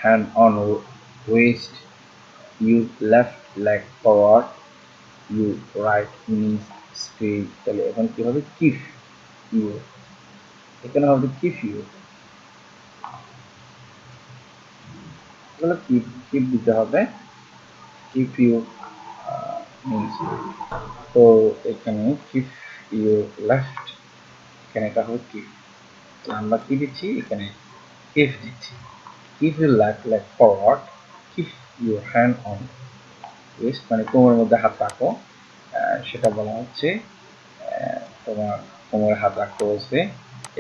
hand on waist, you left leg forward, you right knee straight, তাহলে এখন কি হবে কিফ ইউ, এখানে হবে কিফ ইউ, কিপ কিপ দিতে হবে কিপ ইউ মিনস, তো এখানে কিপ ইউ লেফট, এখানে এটা হবে কিপ, আমরা কি দিচ্ছি এখানে কিপ দিচ্ছি, keep you left leg forward, keep your hand on waist, মানে কোমরের মধ্যে হাত রাখো, সেটা বলা হচ্ছে তোমার কোমরে হাত রাখতে বলছে,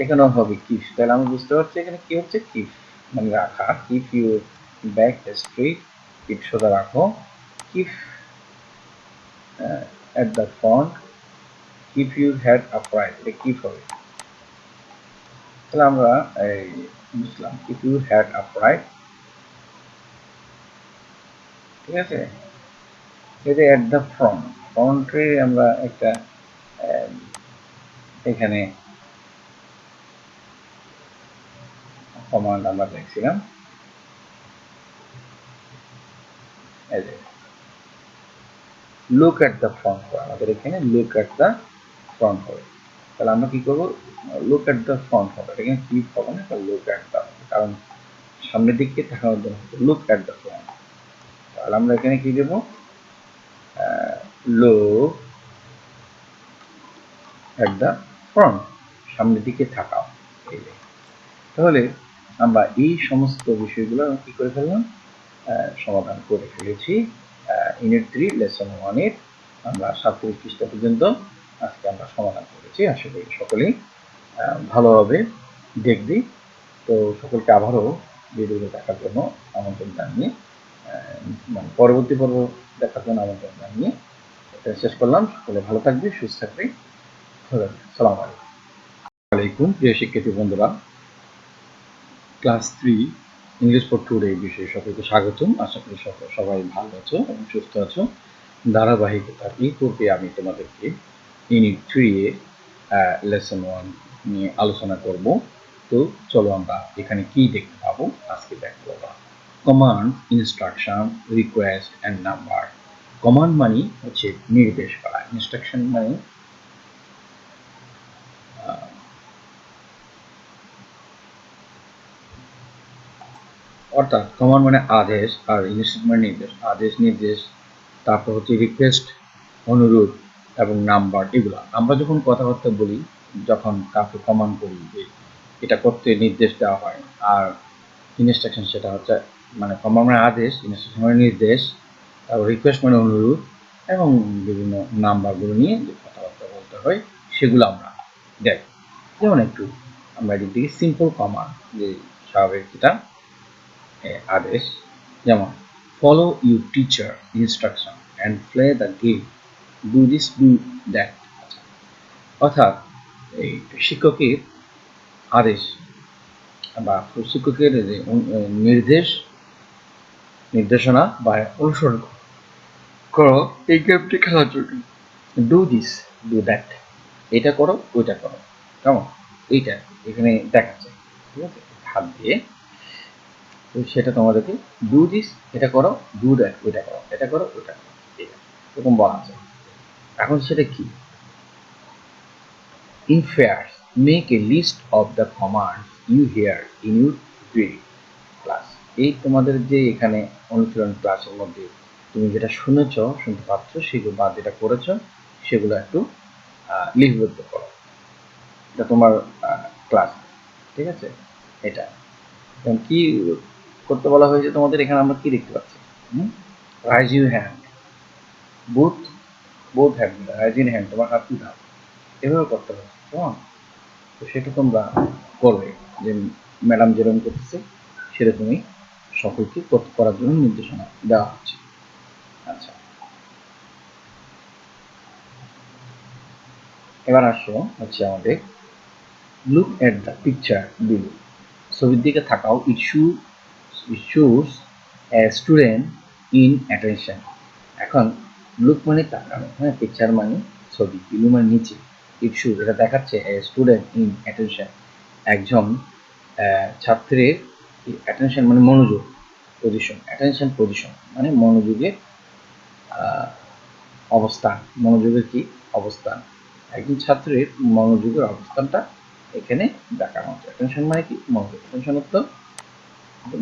এখানেও হবে কিপ, তাহলে আমি বুঝতে পারছি এখানে কি হচ্ছে কিপ মানে রাখা, keep you back straight, keep সোজা রাখো, keep at the front, keep your head upright, এটা কিপ হবে, তাহলে আমরা এই বুঝলাম keep your head upright, ঠিক আছে, এটা at the front, ফ্রন্টে আমরা একটা এখানে কমান্ড আমরা দেখছিলাম, এই যে লুক অ্যাট দ্য ফ্রন্ট, আমাদের এখানে লুক অ্যাট দ্য ফ্রন্ট হবে, তাহলে আমরা কি করবো লুক অ্যাট দ্য ফ্রন্ট হবে, এখানে কিপ হবে না, লুক অ্যাট দ্য, কারণ সামনের দিকে তাকানোর জন্য লুক অ্যাট দ্য ফ্রন্ট, তাহলে আমরা এখানে কি দেবো লুক অ্যাট দ্য ফ্রন্ট, সামনের দিকে তাকাও, এই যে, তাহলে আমরা এই সমস্ত বিষয়গুলো কি করে ফেললাম, সমাধান করে ফেলেছি ইউনিট 3 লেসন 1 এর আমরা 37 পৃষ্ঠা পর্যন্ত আজকে আমরা সমাধান করেছি, আশা করি সকলেই ভালোভাবে দেখবি, তো সকলকে আবারও ভিডিওটি দেখার জন্য আমন্ত্রণ জানিয়ে মানে পরবর্তী পর্ব দেখার জন্য আমন্ত্রণ জানিয়ে এটা শেষ করলাম, সকলে ভালো থাকবে, সুস্থ থাকবে, সালাম আলাইকুম প্রিয় শিক্ষার্থী বন্ধুরা, ক্লাস 3 ইংলিশ ফর টুডে এই বিষয়ে সকলকে স্বাগতম, আশা করি সবাই ভালো আছো এবং সুস্থ আছো। ধারাবাহিকতার এই পূর্বে আমি তোমাদেরকে ইউনিট 3 এ লেসন 1 নিয়ে আলোচনা করব, তো চলো আমরা এখানে কি দেখতে পাবো, আজকে দেখবো আমরা command, instruction, request and number. Command মানে হচ্ছে নির্দেশ করা, ইনস্ট্রাকশন মানে অর্থাৎ কমান্ড মানে আদেশ, আর ইনস্ট্রাকশন মানে নির্দেশ, আদেশ নির্দেশ, তারপর হচ্ছে রিকোয়েস্ট অনুরোধ এবং নাম্বার, এগুলো আমরা যখন কথাবার্তা বলি, যখন কাউকে কমান্ড করি যে এটা করতে নির্দেশ দেওয়া হয়, আর ইনস্ট্রাকশন সেটা হচ্ছে মানে কমান্ড মানে আদেশ, ইনস্ট্রাকশন মানে নির্দেশ, তারপর রিকোয়েস্ট মানে অনুরোধ, এবং বিভিন্ন নাম্বারগুলো নিয়ে যে কথাবার্তা বলতে হয় সেগুলো আমরা দেখি। যেমন একটু আমরা এদিক থেকে সিম্পল কমান্ড, যে স্বাভাবিক যেটা আদেশ, যেমন follow your teacher instruction and play the game, do this do that, অর্থাৎ এই শিক্ষকের আদেশ বা শিক্ষকের যে নির্দেশনা বা অনুসরণ করো এই গেমটি খেলার জন্য, ডু দিস ডু দ্যাট, এটা করো ওইটা করো, কেমন এইটা এখানে দেখাচ্ছে, ঠিক আছে, হাত দিয়ে, তো সেটা তোমাদেরকে ডু দিস এটা করো, ডু দ্যাট ওইটা করো, এটা করো ওইটা করো, এরকম বলা আছে। এখন সেটা কি, in pairs make a list of the commands you hear in your daily class, এই তোমাদের যে এখানে অনুশীলন ক্লাসের মধ্যে তুমি যেটা শুনতে পাচ্ছ সেগুলো বা যেটা করেছো সেগুলো একটু লিপিবদ্ধ করো, এটা তোমার ক্লাস, ঠিক আছে, এটা কি করতে বলা হয়েছে তোমাদের, এখানে আমরা কি দেখতে পাচ্ছি, rise your hand, both both hand, rise in hand, তোমার হাত উঠাও, এভাবে করতে হবে, কেমন, তো সেটা তোমরা করবে, যে ম্যাডাম যেরকম করতেছে সেরকমই সকলকে করার জন্য নির্দেশনা দেওয়া হচ্ছে। আচ্ছা, এবার আসো হচ্ছে আমাদের look at the picture below, ছবির দিকে থাকাও, it shows a student in attention, এখন লুক মানে তাকানো, হ্যাঁ, পিকচার মানে ছবি, বিলো মানে নিচে, ইট শোস এটা দেখাচ্ছে এ স্টুডেন্ট ইন অ্যাটেনশন, একজন ছাত্রের অ্যাটেনশন মানে মনোযোগ, পজিশন, অ্যাটেনশন পজিশন মানে মনোযোগের অবস্থান, মনোযোগের কি অবস্থান, একজন ছাত্রের মনোযোগের অবস্থানটা এখানে দেখানো হচ্ছে। অ্যাটেনশন মানে কি মনোযোগ, অ্যাটেনশন অর্থ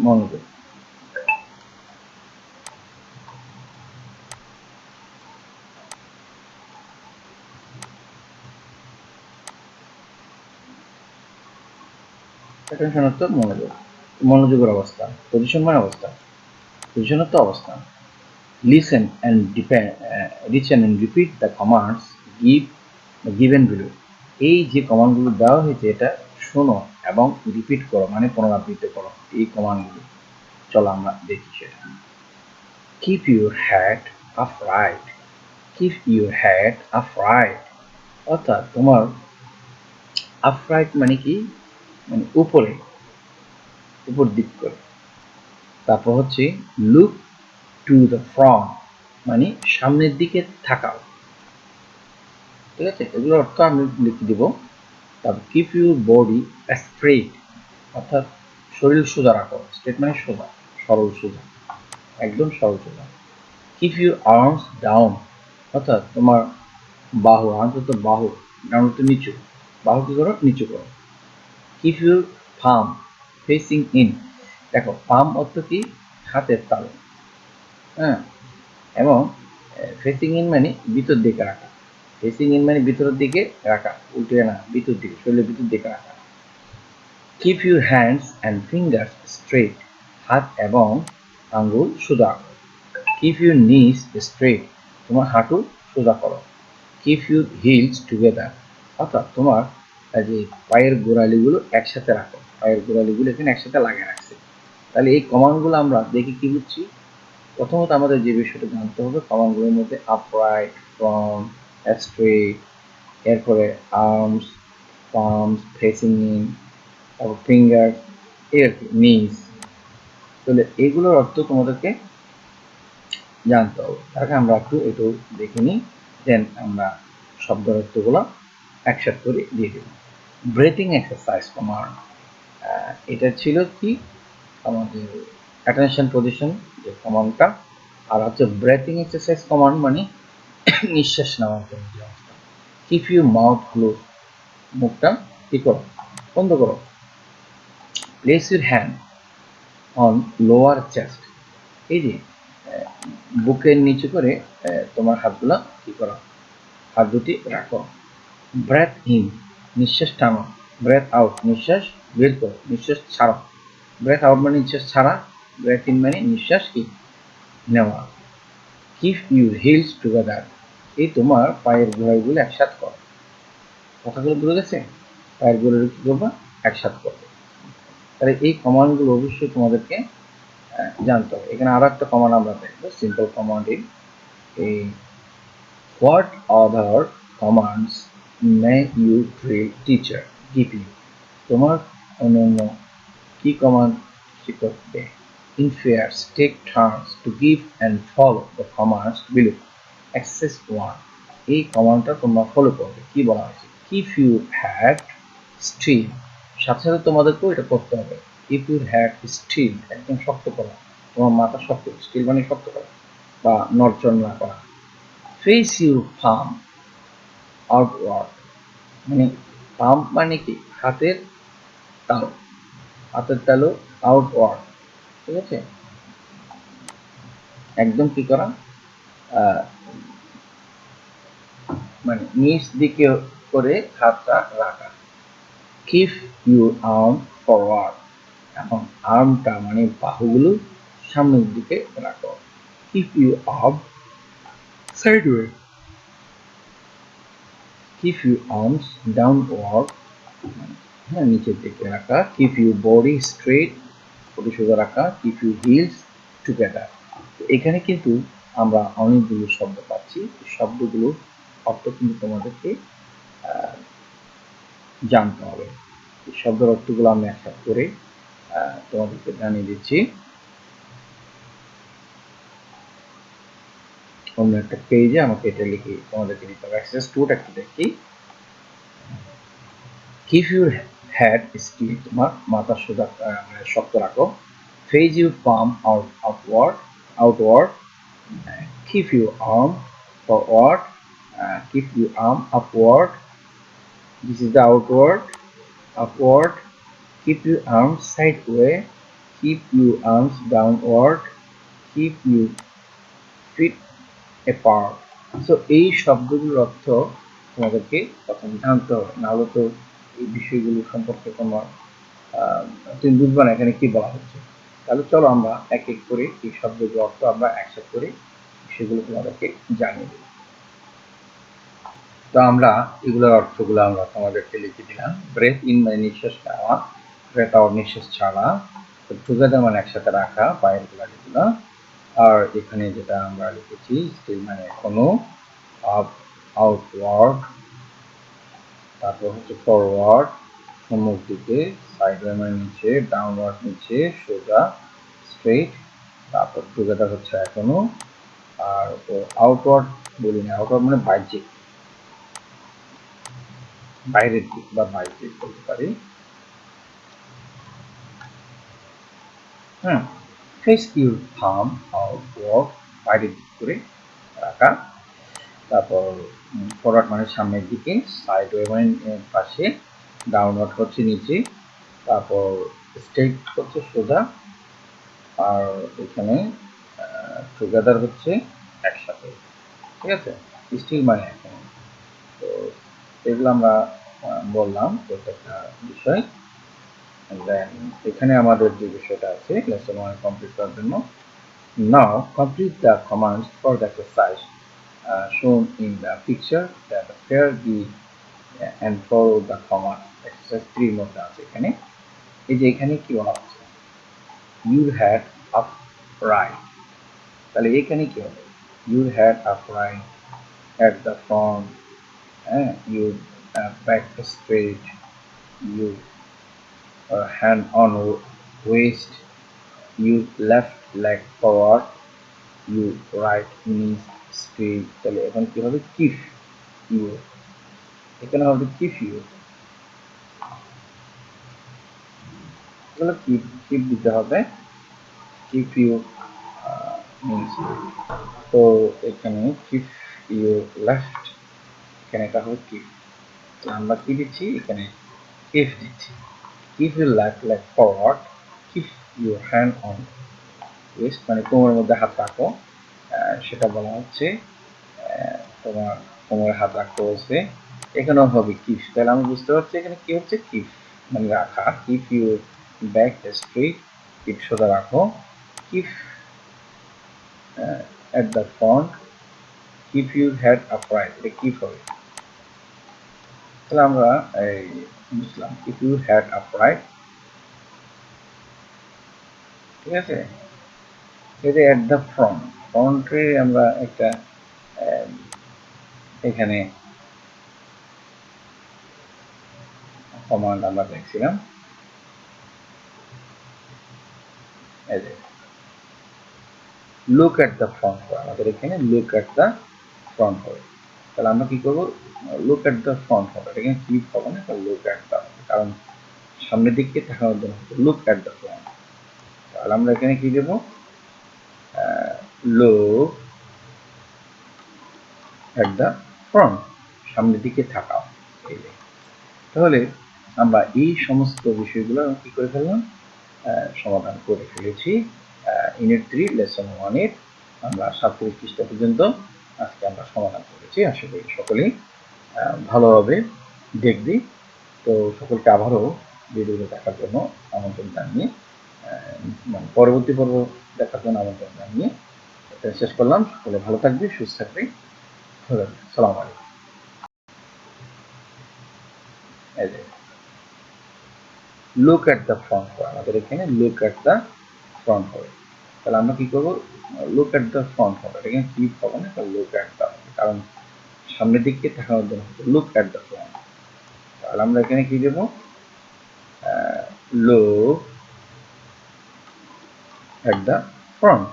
মনোযোগ। অ্যাটেনশন অর্থ মনোযোগ, মনোযোগের অবস্থান। পজিশন মানে অবস্থান, পজিশন অর্থ অবস্থান। Listen and listen and repeat the commands given below. এই যে কমান্ডগুলো দেওয়া হয়েছে এটা শোনো এবং রিপিট করো মানে পুনরাবৃত্তি করো এই কমান্ডগুলো। চলো আমরা দেখি সেটা। Keep your head upright. Keep your head upright. অর্থাৎ তোমার upright মানে কি, মানে উপরে, উপর দিক করে। তারপর হচ্ছে look to the front মানে সামনের দিকে তাকাও। ঠিক আছে, এগুলোর অর্থ আমি লিখে দিব। তারপর কিপ ইউর বডি স্ট্রেট অর্থাৎ শরীর সোজা রাখো, স্ট্রেট মানে সোজা, সরল সোজা, একদম সরল সোজা। কিপ ইউর আর্মস ডাউন অর্থাৎ তোমার বাহু, আর্মস অর্থ বাহু, ডাউন অর্থ নিচু, বাহু কি করো নিচু করো। Keep your palm facing in, দেখো পাম অর্থ কি হাতের তালু, হ্যাঁ, এবং ফেসিং ইন মানে ভিতর দিকে রাখা, ফেসিং ইন মানে ভিতরের দিকে রাখা, উল্টে না, ভিতর দিকে, শরীরের ভিতর দিকে রাখা। Keep your hands and fingers straight, হাত এবং আঙ্গুল সোজা। কিপ ইউর নিস স্ট্রেট, তোমার হাঁটু সোজা করো। কিপ ইউর হিলস টুগেদার অর্থাৎ তোমার যে পায়ের গোড়ালিগুলো একসাথে রাখো, পায়ের গোড়ালিগুলো এখানে একসাথে লাগিয়ে রাখছে। তাহলে এই কমান্ডগুলো আমরা দেখি কি বুঝছি। প্রথমত আমাদের যে বিষয়টা জানতে হবে কমান্ডগুলোর মধ্যে আপরাইট, ফ্রন্ট, স্ট্রেট, এরপরে আর্মস, পামস, ফেসিং ইন, তারপর ফিঙ্গার, এর নিজ। তাহলে এগুলোর অর্থ তোমাদেরকে জানতে হবে। তার আগে আমরা একটু দেখে নিই, দেন আমরা শব্দের অর্থগুলো একসাথে করে দিয়ে দেব। ব্রেথিং এক্সারসাইজ কমান্ড, এটা ছিল কি আমাদের অ্যাটেনশন পজিশন যে কমান্ডটা, আর হচ্ছে ব্রেথিং এক্সারসাইজ কমান্ড মানে নিঃশ্বাস নেওয়ার জন্য যে অবস্থা। কিপ ইউর মাউথ ক্লোজ, মুখটা কি করো বন্ধ করো। Place your hand on lower chest, এই যে বুকের নিচে করে তোমার হাতগুলো কি করো, হাত দুটি রাখো। ব্রেথ ইন, নিঃশ্বাস টানো। ব্রেথ আউট, নিঃশ্বাস বের করো, নিঃশ্বাস ছাড়ো। ব্রেথ আউট মানে নিঃশ্বাস ছাড়া, ব্রেথ ইন মানে নিঃশ্বাস কি নেওয়া। কিপ ইউর হিলস টুগেদার, এই তোমার পায়ের গোড়ালিগুলো একসাথে করো। কথাগুলো বুঝে গেছে, পায়ের গোড়ালি কি করবা একসাথে করবে। তাহলে এই কমান্ডগুলো অবশ্যই তোমাদেরকে জানতে হবে। এখানে আরো একটা কমান্ড আমরা দেখবো, সিম্পল কমান্ড। এই what other commands may you drill teacher give you, তোমার অন্যান্য কি কমান্ড শিক্ষক দেয়। In pairs, take turns to give and follow the commands below. Exercise 1, এই কমান্ডটা তোমরা ফলো করবে। কি বলা হয়েছে, কিপ ইউর হ্যাড স্টিল, সাথে সাথে তোমাদেরকেও এটা করতে হবে। কিপ ইউর হ্যাড স্টিল, একদম শক্ত করা, তোমার মাথা শক্ত, স্টিল মানে শক্ত করা বা নড়চড় না করা। ফেস ইউর পাম আউটওয়ার্ড, মানে পাম মানে কি হাতের তালু, হাতের তালু আউটওয়ার্ড, ঠিক আছে, একদম কি করা মানে নিচ দিকে করে হাতটা রাখা। কিপ ইউর আর্ম ফরওয়ার্ড, এখন আর্মটা মানে বাহুগুলো সামনের দিকে রাখো। Keep your arm sideways, keep your arms downward, হ্যাঁ নিচের দিকে রাখা। Keep your body straight, body সোজা রাখা। Keep your hills together. এখানে কিন্তু আমরা অনেকগুলো শব্দ পাচ্ছি, শব্দগুলোর অর্থ কিন্তু তোমাদেরকে জানতে হবে। শব্দের অর্থগুলো আমি একসাথে করে তোমাদেরকে জানিয়ে দিচ্ছি। অন্য একটা পেজে আমাকে এটা লিখে তোমাদেরকে দিতে হবে। এক্সারসাইজ 2টা একটু দেখি। কিপ ইউর head still, তোমার মাথা সোজা মানে শক্ত রাখো. Face your palm outward. Keep your arm forward. Keep your arm upward. This is the outward. Upward. Keep your arms sideways. Keep your arms downward. Keep your feet apart. So এই শব্দগুলোর অর্থ তোমাদেরকে প্রথম জানতে হবে, নাহলে তো এই বিষয়গুলো সম্পর্কে তোমার তুমি বুঝবে না এখানে কি বলা হচ্ছে. তাহলে চলো আমরা এক এক করে এই শব্দগুলোর অর্থ আমরা একসাথে করে সেগুলো তোমাদেরকে জানিয়ে দেব. তো আমরা এগুলোর অর্থগুলো আমরা তোমাদেরকে লিখে দিলাম. ব্রেথ ইন মানে নিঃশ্বাস নেওয়া, ব্রেথ আউট নিঃশ্বাস ছাড়া, টুগেদার মানে একসাথে রাখা, পায়ের গুলা. আর এখানে যেটা আমরা লিখেছি স্টিল মানে এখনো, আপ আউটওয়ার্ড, তারপর হচ্ছে ফরওয়ার্ড সম্মুখ দিকে, সাইডওয়ে মানে নিচে, ডাউনওয়ার্ড নিচে, সোজা স্ট্রেট, তারপর টুগেদার হচ্ছে এখনো, আর আউটওয়ার্ড বলি না, আউটওয়ার্ড মানে বাহ্যিক, বাইরের দিক বা বাহ্যিক বলতে পারি. ফেস ইউর থাম আউটওয়ার্ড, বাইরের দিক করে রাখা. তারপর ফরওয়ার্ড মানে সামনের দিকে, সাইডওয়ে মানে পাশে, ডাউনওয়ার্ড হচ্ছে নিচে, তারপর স্ট্রেট হচ্ছে সোজা, আর এখানে টুগেদার হচ্ছে একসাথে. ঠিক আছে, স্টিল মানে এখন. তো এগুলো আমরা বললাম প্রত্যেকটা বিষয়. দেন এখানে আমাদের যে বিষয়টা আছে লেসন 1 কমপ্লিট করার জন্য, now complete the commands for the exercise shown in the picture that appear the and follow the command. Exercise 3 মধ্যে আছে এখানে. এই যে এখানে কি বলা হচ্ছে, your head upright, তাহলে এখানে কি হবে, your head upright at the front, your back straight, your hand on waist, your left leg forward, your right knee straight. তাহলে এখন কি হবে, কিপ ইউ, এখানে হবে কিপ ইউ, এগুলো কিপ দিতে হবে, কিপ ইউ মিনস. তো এখানে কিপ ইউ লেফট, এখানে এটা হবে কিপ, আমরা কি দিচ্ছি এখানে কিপ দিচ্ছি. Keep you left leg forward, keep your hand on waist মানে কোমরের মধ্যে হাত রাখো, সেটা বলা হচ্ছে তোমার কোমরে হাত রাখতে বলছে. এখানেও হবে কিপ, তাহলে আমি বুঝতে পারছি এখানে কি হচ্ছে, কিপ মানে রাখা. Keep you back straight, keep সোজা রাখো. Keep at the front, keep your head upright, এটা কিপ হবে. তাহলে আমরা এই বুঝলাম keep your head upright. ঠিক আছে, এটা at the front, ফ্রন্টে আমরা একটা এখানে কমান্ড আমরা দেখছিলাম, এই যে লুক অ্যাট দ্য ফ্রন্ট, আমাদের এখানে লুক অ্যাট দ্য ফ্রন্ট হবে. তাহলে আমরা কি করবো, লুক অ্যাট দ্য ফ্রন্ট হবে, এখানে ক্লিক হবে না, লুক অ্যাট দ্য, কারণ সামনের দিকে তাকানোর জন্য লুক অ্যাট দ্য ফ্রন্ট. তাহলে আমরা এখানে কি দেবো, লুক অ্যাট দ্য ফ্রন্ট, সামনের দিকে তাকাও. এই যে, তাহলে আমরা এই সমস্ত বিষয়গুলো কি করে ফেললাম, সমাধান করে ফেলেছি. ইউনিট 3 লেসন 1 এর আমরা 37 পৃষ্ঠা পর্যন্ত আজকে আমরা সমাধান করেছি. আশা করি সকলেই ভালোভাবে দেখবি. তো সকলকে আবারও ভিডিওটি দেখার জন্য আমন্ত্রণ জানিয়ে, মানে পরবর্তী পর্ব দেখার জন্য আমন্ত্রণ জানিয়ে শেষ করলাম. সকলে ভালো থাকবে, সুস্থ থাকবে. সালাম আলাইকুম. এই যে লুক অ্যাট দ্য ফ্রন্ট, আমাদের এখানে লুক অ্যাট দ্য ফ্রন্ট হবে. তাহলে আমরা কি করবো, লুক অ্যাট দ্য ফ্রন্ট হবে, এখানে ক্লিক হবে না, লুক অ্যাট দ্য, কারণ সামনের দিকে তাকানোর জন্য লুক অ্যাট দ্য ফ্রন্ট. তাহলে আমরা এখানে কি দেবো, লুক অ্যাট দ্য ফ্রন্ট,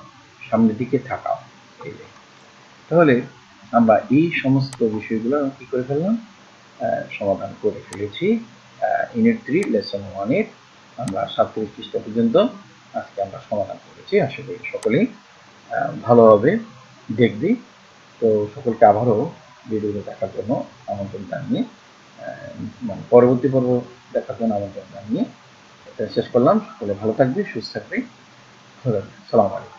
সামনের দিকে তাকাও. এই যে, তাহলে আমরা এই সমস্ত বিষয়গুলো কি করে ফেললাম, সমাধান করে ফেলেছি. ইউনিট 3 লেসন 1 এর আমরা 37 পৃষ্ঠা পর্যন্ত আজকে আমরা সমাধান করেছি। আশা করি সকলেই ভালোভাবে দেখবে। তো সকলকে আবারও ভিডিওটি দেখার জন্য আমন্ত্রণ জানিয়ে মানে পরবর্তী পর্ব দেখার জন্য আমন্ত্রণ জানিয়ে শেষ করলাম। সকলে ভালো থাকবে, সুস্থ থাকবে। সালাম আলাইকুম।